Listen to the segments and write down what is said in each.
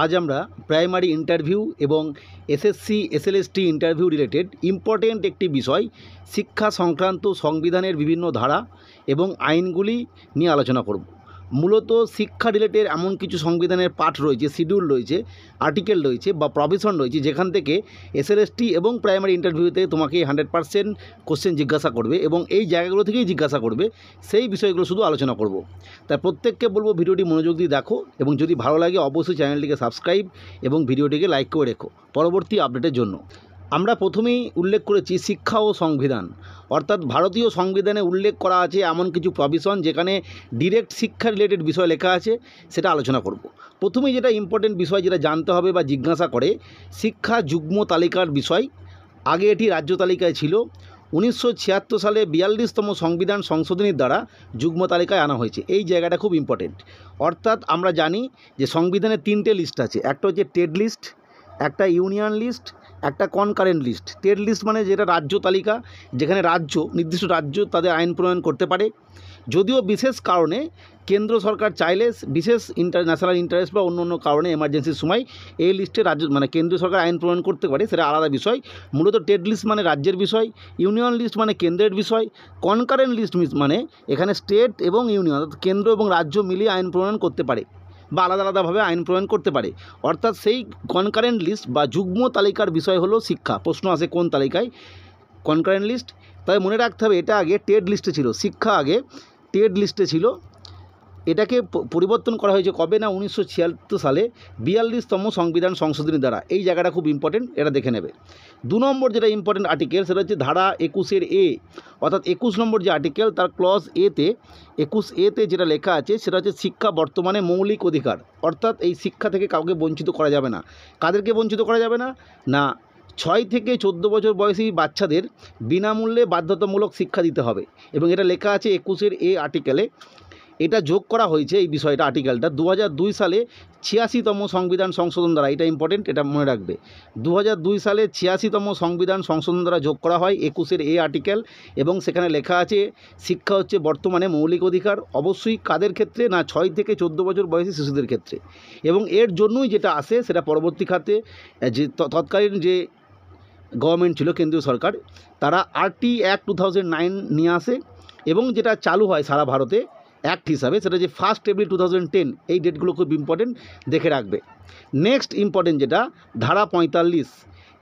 আজ আমরা primary interview এবং SSC SLST interview related important একটি বিষয় শিক্ষা সংক্রান্ত সংবিধানের বিভিন্ন ধারা এবং আইনগুলি নিয়ে আলোচনা করব। মূলত শিক্ষা রিলেটেড এমন কিছু সংবিধানের পাঠ রয়েছে, শিডিউল রয়েছে, আর্টিকেল রয়েছে বা প্রভিশন রয়েছে যেখান থেকে এসএলএসটি এবং প্রাইমারি ইন্টারভিউতে তোমাকে 100% কোশ্চেন জিজ্ঞাসা করবে এবং এই জায়গাগুলো থেকেই জিজ্ঞাসা করবে, সেই বিষয়গুলো শুধু আলোচনা করব। তাই প্রত্যেককে বলবো ভিডিওটি মনোযোগ দিয়ে দেখো এবং যদি ভালো লাগে অবশ্যই চ্যানেলটিকে সাবস্ক্রাইব এবং ভিডিওটিকে লাইক করে রেখো পরবর্তী আপডেটের জন্য। আমরা প্রথমেই উল্লেখ করেছি শিক্ষা ও সংবিধান, অর্থাৎ ভারতীয় সংবিধানে উল্লেখ করা আছে এমন কিছু প্রভিশন যেখানে ডিরেক্ট শিক্ষা রিলেটেড বিষয় লেখা আছে, সেটা আলোচনা করব। প্রথমেই যেটা ইম্পর্টেন্ট বিষয় যেটা জানতে হবে বা জিজ্ঞাসা করে, শিক্ষা যুগ্ম তালিকার বিষয়। আগে এটি রাজ্য তালিকায় ছিল, 1976 সালে 42তম সংবিধান সংশোধনীর দ্বারা যুগ্ম তালিকায় আনা হয়েছে। এই জায়গাটা খুব ইম্পর্টেন্ট। অর্থাৎ আমরা জানি যে সংবিধানে 3টে লিস্ট আছে, একটা হচ্ছে টেট লিস্ট, একটা ইউনিয়ন লিস্ট, একটা কনকারেন্ট লিস্ট। টেট লিস্ট মানে যেটা রাজ্য তালিকা, যেখানে রাজ্য নির্দিষ্ট রাজ্য তাদের আইন প্রণয়ন করতে পারে। যদিও বিশেষ কারণে কেন্দ্র সরকার চাইলে বিশেষ ন্যাশনাল ইন্টারেস্ট বা অন্য অন্য কারণে এমার্জেন্সির সময় এই লিস্টে রাজ্য মানে কেন্দ্রীয় সরকার আইন প্রণয়ন করতে পারে, সেটা আলাদা বিষয়। মূলত টেট লিস্ট মানে রাজ্যের বিষয়, ইউনিয়ন লিস্ট মানে কেন্দ্রের বিষয়, কনকারেন্ট লিস্ট মানে এখানে স্টেট এবং ইউনিয়ন অর্থাৎ কেন্দ্র এবং রাজ্য মিলিয়ে আইন প্রণয়ন করতে পারে বা আলাদা আলাদাভাবে আইন প্রণয়ন করতে পারে। অর্থাৎ সেই কনকারেন্ট লিস্ট বা যুগ্ম তালিকার বিষয় হলো শিক্ষা। প্রশ্ন আসে কোন তালিকায়? Concurrent list. তাই মনে রাখতে হবে এটা আগে টেট লিস্টে ছিল, শিক্ষা আগে টেট লিস্টে ছিল। এটাকে পরিবর্তন করা হয়েছে কবে না 1976 সালে 42তম সংবিধান সংশোধনীর দ্বারা। এই জায়গাটা খুব ইম্পর্টেন্ট, এটা দেখে নেবে। 2 নম্বর যেটা ইম্পর্টেন্ট আর্টিকেল সেটা হচ্ছে ধারা 21 এ, অর্থাৎ 21 নম্বর যে আর্টিকেল তার ক্লজ এতে 21 এতে যেটা লেখা আছে সেটা হচ্ছে শিক্ষা বর্তমানে মৌলিক অধিকার। অর্থাৎ এই শিক্ষা থেকে কাউকে বঞ্চিত করা যাবে না। কাদেরকে বঞ্চিত করা যাবে না? না 6 থেকে 14 বছর বয়সী বাচ্চাদের বিনামূল্যে বাধ্যতামূলক শিক্ষা দিতে হবে এবং এটা লেখা আছে 21 এ আর্টিকেলে। এটা যোগ করা হয়েছে এই বিষয়টা আর্টিকেলটা 2002 সালে 86তম সংবিধান সংশোধন দ্বারা। এটা ইম্পর্টেন্ট, এটা মনে রাখবে। 2002 সালে 86তম সংবিধান সংশোধন দ্বারা যোগ করা হয় 21 এ আর্টিকেল এবং সেখানে লেখা আছে শিক্ষা হচ্ছে বর্তমানে মৌলিক অধিকার। অবশ্যই কাদের ক্ষেত্রে? না 6 থেকে 14 বছর বয়সী শিশুদের ক্ষেত্রে। এবং এর জন্যই যেটা আসে সেটা পরবর্তী খাতে যে তৎকালীন যে গভর্নমেন্ট ছিল কেন্দ্রীয় সরকার, তারা আরটি অ্যাক্ট 2009 নিয়ে আসে এবং যেটা চালু হয় সারা ভারতে অ্যাক্ট হিসাবে, সেটা যে 1 এপ্রিল 2010। এই ডেটগুলো খুব ইম্পর্টেন্ট, দেখে রাখবে। নেক্সট ইম্পর্টেন্ট যেটা ধারা 45।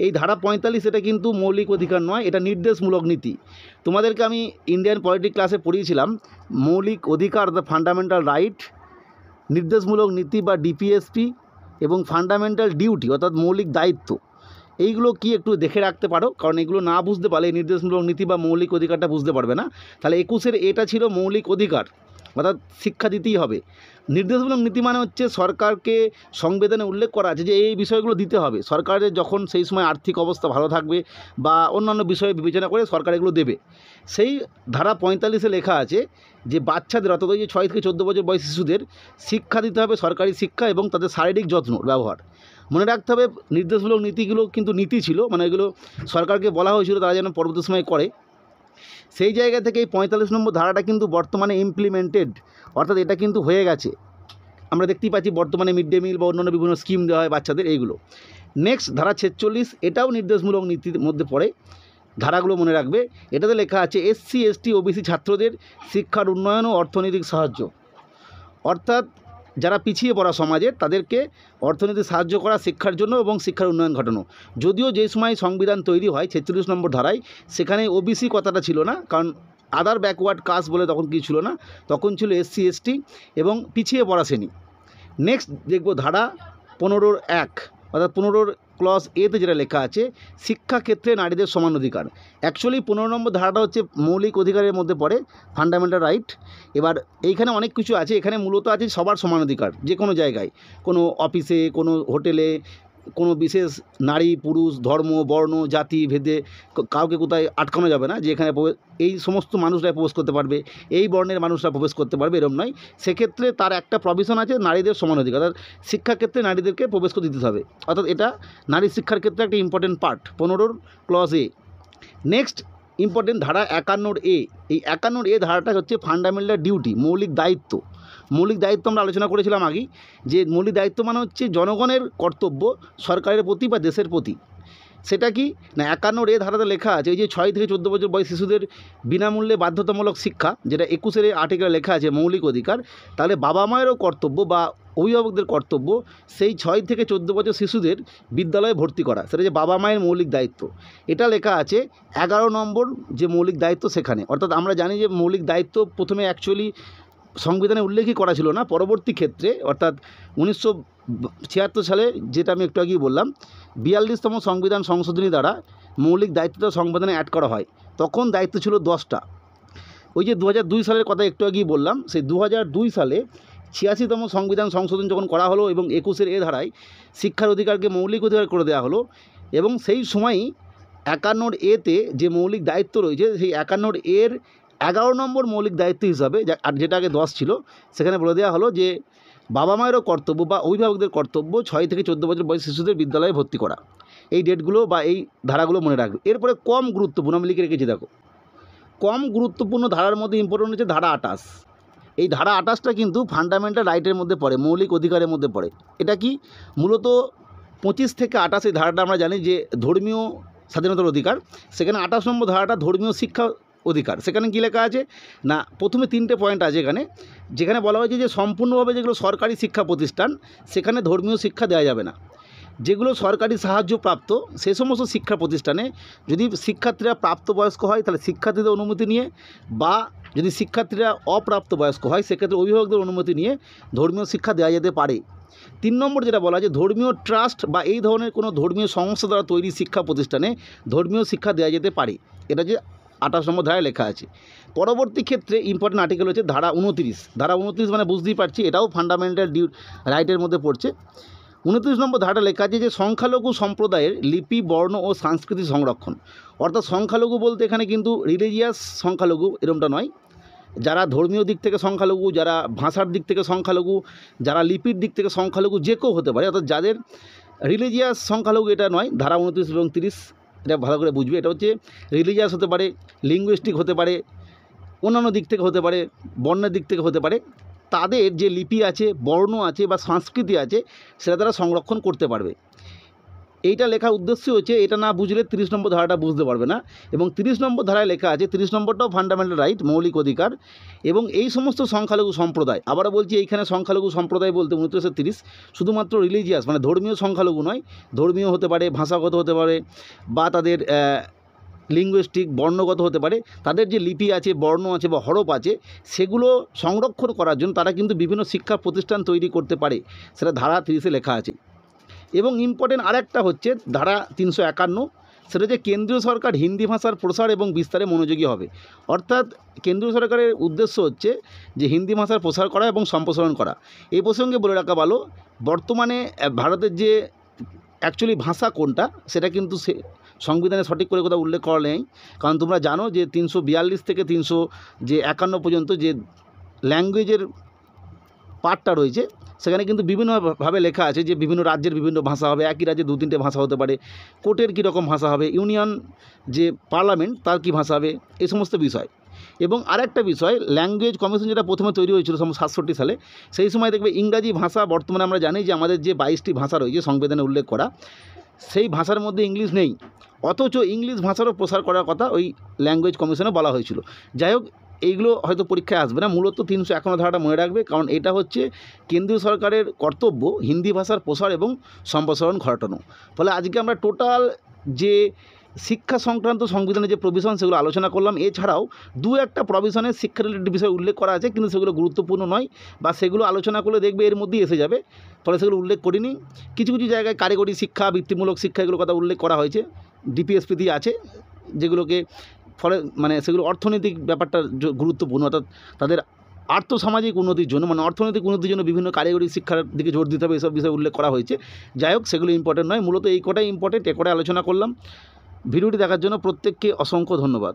এই ধারা 45 এটা কিন্তু মৌলিক অধিকার নয়, এটা নির্দেশমূলক নীতি। তোমাদেরকে আমি ইন্ডিয়ান পলিটিক্স ক্লাসে পড়িয়েছিলাম মৌলিক অধিকার দ্য ফান্ডামেন্টাল রাইট, নির্দেশমূলক নীতি বা ডিপিএসপি এবং ফান্ডামেন্টাল ডিউটি অর্থাৎ মৌলিক দায়িত্ব। এইগুলো কি একটু দেখে রাখতে পারো, কারণ এগুলো না বুঝতে পারলে নির্দেশমূলক নীতি বা মৌলিক অধিকারটা বুঝতে পারবে না। তাহলে 21 এটা ছিল মৌলিক অধিকার, অর্থাৎ শিক্ষা দিতেই হবে। নির্দেশমূলক নীতি মানে হচ্ছে সরকারকে সংবিধানে উল্লেখ করা আছে যে এই বিষয়গুলো দিতে হবে। সরকারের যখন সেই সময় আর্থিক অবস্থা ভালো থাকবে বা অন্যান্য বিষয়ে বিবেচনা করে সরকার এগুলো দেবে। সেই ধারা 45-এ লেখা আছে যে বাচ্চাদের অর্থাৎ ওই যে 6 থেকে 14 বছর বয়সী শিশুদের শিক্ষা দিতে হবে, সরকারি শিক্ষা এবং তাদের শারীরিক যত্ন ব্যবহার। মনে রাখতে হবে নির্দেশমূলক নীতিগুলো কিন্তু নীতি ছিল, মানে এগুলো সরকারকে বলা হয়েছিল তারা যেন পরবর্তী সময় করে। সেই জায়গা থেকে এই 45 নম্বর ধারাটা কিন্তু বর্তমানে ইমপ্লিমেন্টেড, অর্থাৎ এটা কিন্তু হয়ে গেছে। আমরা দেখতেই পাচ্ছি বর্তমানে মিড ডে মিল বা অন্যান্য বিভিন্ন স্কিম দেওয়া হয় বাচ্চাদের, এইগুলো। নেক্সট ধারা 46, এটাও নির্দেশমূলক নীতির মধ্যে পড়ে। ধারাগুলো মনে রাখবে। এটাতে লেখা আছে এসসি এসটি ওবিসি ছাত্রদের শিক্ষার উন্নয়ন ও অর্থনৈতিক সাহায্য। অর্থাৎ যারা পিছিয়ে পড়া সমাজের তাদেরকে অর্থনৈতিক সাহায্য করা শিক্ষার জন্য এবং শিক্ষার উন্নয়ন ঘটানো। যদিও যে সময় সংবিধান তৈরি হয় 46 নম্বর ধারায় সেখানে ওবিসি কথাটা ছিল না, কারণ আদার ব্যাকওয়ার্ড কাস্ট বলে তখন কিছু ছিল না, তখন ছিল এসসি এসটি এবং পিছিয়ে পড়া শ্রেণী। নেক্সট দেখব ধারা 15-1, অর্থাৎ 15 ক্লজ এতে যেটা লেখা আছে শিক্ষাক্ষেত্রে নারীদের সমান অধিকার। অ্যাকচুয়ালি 15 নম্বর ধারাটা হচ্ছে মৌলিক অধিকারের মধ্যে পড়ে, ফান্ডামেন্টাল রাইট। এবার এইখানে অনেক কিছু আছে, এখানে মূলত আছে সবার সমান অধিকার, যে কোনো জায়গায়, কোনো অফিসে, কোনো হোটেলে, কোনো বিশেষ নারী পুরুষ ধর্ম বর্ণ জাতি ভেদে কাউকে কোথায় আটকানো যাবে না যে এখানে এই সমস্ত মানুষরাই প্রবেশ করতে পারবে, এই বর্ণের মানুষরা প্রবেশ করতে পারবে, এরকম নয়। সেক্ষেত্রে তার একটা প্রভিশন আছে নারীদের সমান অধিকার, অর্থাৎ শিক্ষাক্ষেত্রে নারীদেরকে প্রবেশ করতে দিতে হবে, অর্থাৎ এটা নারী শিক্ষার ক্ষেত্রে একটা ইম্পর্টেন্ট পার্ট 15 ক্লজ এ। নেক্সট ইম্পর্টেন্ট ধারা 51 এ। এই 51 এ ধারাটা হচ্ছে ফান্ডামেন্টাল ডিউটি, মৌলিক দায়িত্ব। মৌলিক দায়িত্ব আমরা আলোচনা করেছিলাম আগেই, যে মৌলিক দায়িত্ব মানে হচ্ছে জনগণের কর্তব্য সরকারের প্রতি বা দেশের প্রতি। সেটা কি না, 51 ধারাতে লেখা আছে এই যে 6 থেকে 14 বছর বয়স শিশুদের বিনামূল্যে বাধ্যতামূলক শিক্ষা, যেটা 21 আর্টিকেলে লেখা আছে মৌলিক অধিকার। তাহলে বাবা মায়েরও কর্তব্য বা অভিভাবকদের কর্তব্য সেই 6 থেকে 14 বছর শিশুদের বিদ্যালয়ে ভর্তি করা, সেটা যে বাবা মায়ের মৌলিক দায়িত্ব। এটা লেখা আছে 11 নম্বর যে মৌলিক দায়িত্ব সেখানে। অর্থাৎ আমরা জানি যে মৌলিক দায়িত্ব প্রথমে অ্যাকচুয়ালি সংবিধানে উল্লেখই করা ছিল না, পরবর্তী ক্ষেত্রে অর্থাৎ 1976 সালে, যেটা আমি একটু আগেই বললাম, 42তম সংবিধান সংশোধনী দ্বারা মৌলিক দায়িত্বটা সংবিধানে অ্যাড করা হয়। তখন দায়িত্ব ছিল 10টা। ওই যে 2002 সালের কথা একটু আগেই বললাম, সেই 2002 সালে 86তম সংবিধান সংশোধন যখন করা হলো এবং 21 ধারায় শিক্ষার অধিকারকে মৌলিক অধিকার করে দেওয়া হলো, এবং সেই সময়ই 51 যে মৌলিক দায়িত্ব রয়েছে সেই 51 11 নম্বর মৌলিক দায়িত্ব হিসাবে, যেটা আগে 10 ছিল, সেখানে বলে দেওয়া হলো যে বাবা মায়েরও কর্তব্য বা অভিভাবকদের কর্তব্য 6 থেকে 14 বছর বয়সী শিশুদের বিদ্যালয়ে ভর্তি করা। এই ডেটগুলো বা এই ধারাগুলো মনে রাখবে। এরপরে কম গুরুত্বপূর্ণ আমি লিখে রেখেছি, দেখো কম গুরুত্বপূর্ণ ধারার মধ্যে ইম্পর্টেন্ট হচ্ছে ধারা 28। এই ধারা 28টা কিন্তু ফান্ডামেন্টাল রাইটের মধ্যে পড়ে, মৌলিক অধিকারের মধ্যে পড়ে। এটা কি মূলত 25 থেকে 28 এই ধারাটা আমরা জানি যে ধর্মীয় স্বাধীনতার অধিকার। সেখানে 28 নম্বর ধারাটা ধর্মীয় শিক্ষা অধিকার। সেখানে কী লেখা আছে না, প্রথমে 3টে পয়েন্ট আছে এখানে, যেখানে বলা হয়েছে যে সম্পূর্ণভাবে যেগুলো সরকারি শিক্ষা প্রতিষ্ঠান সেখানে ধর্মীয় শিক্ষা দেওয়া যাবে না। যেগুলো সরকারি সাহায্যপ্রাপ্ত সে সমস্ত শিক্ষা প্রতিষ্ঠানে যদি শিক্ষার্থীরা প্রাপ্তবয়স্ক হয় তাহলে শিক্ষার্থীদের অনুমতি নিয়ে, বা যদি শিক্ষার্থীরা অপ্রাপ্তবয়স্ক হয় সেক্ষেত্রে অভিভাবকদের অনুমতি নিয়ে ধর্মীয় শিক্ষা দেওয়া যেতে পারে। 3 নম্বর যেটা বলা আছে, ধর্মীয় ট্রাস্ট বা এই ধরনের কোনো ধর্মীয় সংস্থা দ্বারা তৈরি শিক্ষা প্রতিষ্ঠানে ধর্মীয় শিক্ষা দেওয়া যেতে পারে। এটা যে 28 নম্বর ধারায় লেখা আছে। পরবর্তী ক্ষেত্রে ইম্পর্টেন্ট আর্টিকেল হচ্ছে ধারা 29। ধারা 29 মানে বুঝতেই পারছি এটাও ফান্ডামেন্টাল রাইটের মধ্যে পড়ছে। 29 নম্বর ধারাটা লেখা আছে যে সংখ্যালঘু সম্প্রদায়ের লিপি, বর্ণ ও সংস্কৃতি সংরক্ষণ। অর্থাৎ সংখ্যালঘু বলতে এখানে কিন্তু রিলিজিয়াস সংখ্যালঘু এরকমটা নয়, যারা ধর্মীয় দিক থেকে সংখ্যালঘু, যারা ভাষার দিক থেকে সংখ্যালঘু, যারা লিপির দিক থেকে সংখ্যালঘু, যে কেউ হতে পারে। অর্থাৎ যাদের রিলিজিয়াস সংখ্যালঘু এটা নয়, ধারা 29 এবং 30 এটা ভালো করে বুঝবে। এটা হচ্ছে রিলিজিয়াস হতে পারে, লিঙ্গুইস্টিক হতে পারে, অন্যান্য দিক থেকে হতে পারে, বর্ণের দিক থেকে হতে পারে। তাদের যে লিপি আছে, বর্ণ আছে বা সংস্কৃতি আছে সেটা তারা সংরক্ষণ করতে পারবে। এইটা লেখার উদ্দেশ্য হচ্ছে এটা না বুঝলে 30 নম্বর ধারাটা বুঝতে পারবে না। এবং 30 নম্বর ধারায় লেখা আছে, 30 নম্বরটাও ফান্ডামেন্টাল রাইট, মৌলিক অধিকার। এবং এই সমস্ত সংখ্যালঘু সম্প্রদায়, আবারও বলছি এইখানে সংখ্যালঘু সম্প্রদায় বলতে 29-30 শুধুমাত্র রিলিজিয়াস মানে ধর্মীয় সংখ্যালঘু নয়, ধর্মীয় হতে পারে, ভাষাগত হতে পারে, বা তাদের লিঙ্গুইস্টিক বর্ণগত হতে পারে। তাদের যে লিপি আছে, বর্ণ আছে বা হরফ আছে সেগুলো সংরক্ষণ করার জন্য তারা কিন্তু বিভিন্ন শিক্ষা প্রতিষ্ঠান তৈরি করতে পারে, সেটা ধারা 30-এ লেখা আছে। এবং ইম্পর্টেন্ট আরেকটা হচ্ছে ধারা 351, সেটা হচ্ছে কেন্দ্রীয় সরকার হিন্দি ভাষার প্রসার এবং বিস্তারে মনোযোগী হবে। অর্থাৎ কেন্দ্রীয় সরকারের উদ্দেশ্য হচ্ছে যে হিন্দি ভাষার প্রসার করা এবং সম্প্রসারণ করা। এই প্রসঙ্গে বলে রাখা ভালো, বর্তমানে ভারতের যে অ্যাকচুয়ালি ভাষা কোনটা সেটা কিন্তু সংবিধানে সঠিক করে কোথাও উল্লেখ করা নেই। কারণ তোমরা জানো যে 342 থেকে 351 পর্যন্ত যে ল্যাঙ্গুয়েজের পার্টটা রয়েছে সেখানে কিন্তু বিভিন্নভাবে লেখা আছে যে বিভিন্ন রাজ্যের বিভিন্ন ভাষা হবে, একই রাজ্যে 2-3টে ভাষা হতে পারে, কোর্টের কীরকম ভাষা হবে, ইউনিয়ন যে পার্লামেন্ট তার কী ভাষা হবে, এই সমস্ত বিষয়। এবং আরেকটা বিষয়, ল্যাঙ্গুয়েজ কমিশন যেটা প্রথমে তৈরি হয়েছিল 67 সালে, সেই সময় দেখবে ইংরাজি ভাষা, বর্তমানে আমরা জানি যে আমাদের যে 22টি ভাষা রয়েছে সংবিধানে উল্লেখ করা, সেই ভাষার মধ্যে ইংলিশ নেই, অথচ ইংলিশ ভাষারও প্রসার করার কথা ওই ল্যাঙ্গুয়েজ কমিশনে বলা হয়েছিল। যাই হোক, এইগুলো হয়তো পরীক্ষায় আসবে না, মূলত 351 ধারাটা মনে রাখবে, কারণ এটা হচ্ছে কেন্দ্রীয় সরকারের কর্তব্য হিন্দি ভাষার প্রসার এবং সম্প্রসারণ ঘটানো। ফলে আজকে আমরা টোটাল যে শিক্ষা সংক্রান্ত সংবিধানের যে প্রভিশন সেগুলো আলোচনা করলাম। এছাড়াও 2-1টা প্রভিশনে শিক্ষা রিলেটেড বিষয় উল্লেখ করা আছে, কিন্তু সেগুলো গুরুত্বপূর্ণ নয়, বা সেগুলো আলোচনা করলে দেখবে এর মধ্যেই এসে যাবে, ফলে সেগুলো উল্লেখ করিনি। কিছু কিছু জায়গায় কারিগরি শিক্ষা, বৃত্তিমূলক শিক্ষা এগুলো কথা উল্লেখ করা হয়েছে, ডিপিএসপিতে আছে, যেগুলোকে ফলে মানে সেগুলো অর্থনৈতিক ব্যাপারটা গুরুত্বপূর্ণ, অর্থাৎ তাদের আর্থসামাজিক উন্নতির জন্য মানে অর্থনৈতিক উন্নতির জন্য বিভিন্ন কারিগরি শিক্ষার দিকে জোর দিতে হবে, এসব বিষয় উল্লেখ করা হয়েছে। যাই হোক, সেগুলো ইম্পর্টেন্ট নয়, মূলত এই কটাই ইম্পর্টেন্ট, এ কটাই আলোচনা করলাম। ভিডিওটি দেখার জন্য প্রত্যেককে অসংখ্য ধন্যবাদ।